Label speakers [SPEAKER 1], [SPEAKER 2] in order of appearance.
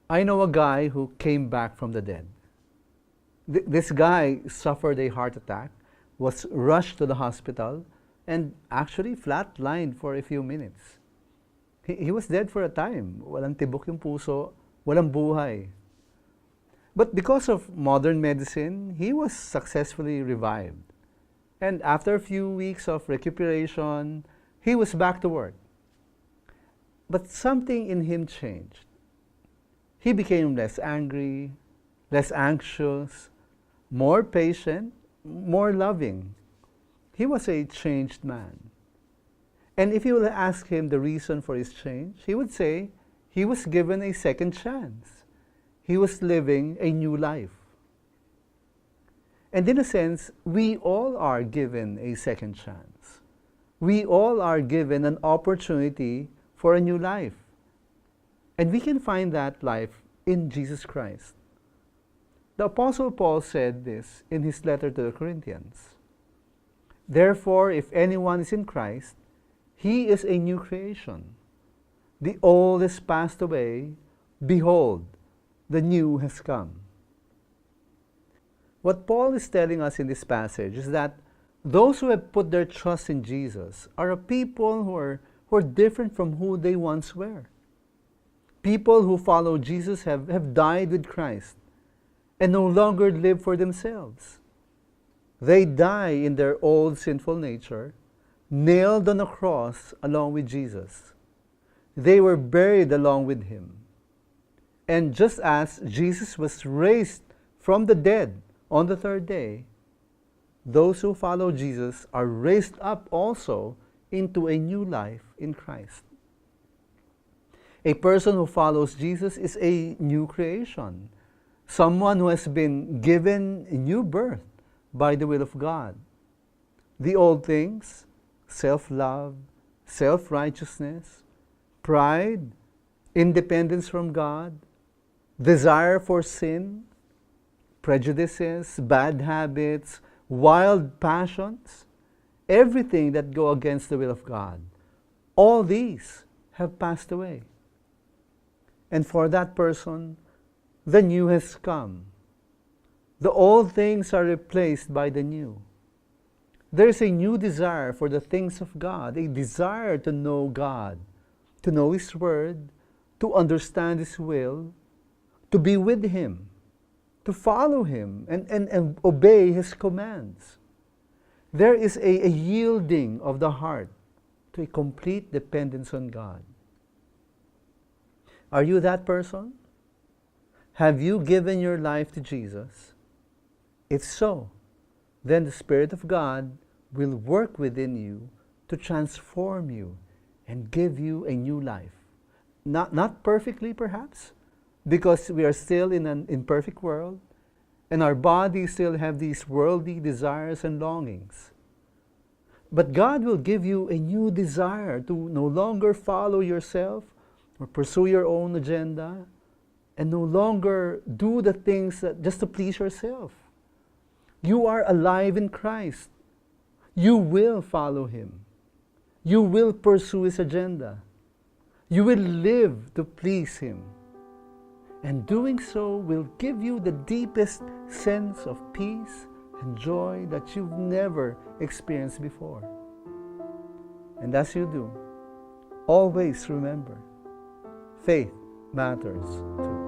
[SPEAKER 1] I know a guy who came back from the dead. This guy suffered a heart attack, was rushed to the hospital, and actually flatlined for a few minutes. He was dead for a time. Walang tibok yung puso, walang buhay. But because of modern medicine, he was successfully revived. And after a few weeks of recuperation, he was back to work. But something in him changed. He became less angry, less anxious, more patient, more loving. He was a changed man. And if you will ask him the reason for his change, he would say he was given a second chance. He was living a new life. And in a sense, we all are given a second chance. We all are given an opportunity for a new life. And we can find that life in Jesus Christ. The Apostle Paul said this in his letter to the Corinthians. Therefore, if anyone is in Christ, he is a new creation. The old is passed away. Behold, the new has come. What Paul is telling us in this passage is that those who have put their trust in Jesus are a people who are different from who they once were. People who follow Jesus have died with Christ and no longer live for themselves. They die in their old sinful nature, nailed on a cross along with Jesus. They were buried along with him. And just as Jesus was raised from the dead on the third day, those who follow Jesus are raised up also into a new life in Christ. A person who follows Jesus is a new creation, someone who has been given a new birth by the will of God. The old things, self-love, self-righteousness, pride, independence from God, desire for sin, prejudices, bad habits, wild passions, everything that go against the will of God, all these have passed away. And for that person, the new has come. The old things are replaced by the new. There is a new desire for the things of God, a desire to know God, to know His Word, to understand His will, to be with Him, to follow Him, and obey His commands. There is a yielding of the heart to a complete dependence on God. Are you that person? Have you given your life to Jesus? If so, then the Spirit of God will work within you to transform you and give you a new life. Not perfectly, perhaps, because we are still in an imperfect world, and our bodies still have these worldly desires and longings. But God will give you a new desire to no longer follow yourself or pursue your own agenda, and no longer do the things just to please yourself. You are alive in Christ. You will follow Him. You will pursue His agenda. You will live to please Him. And doing so will give you the deepest sense of peace and joy that you've never experienced before. And as you do, always remember, faith matters too.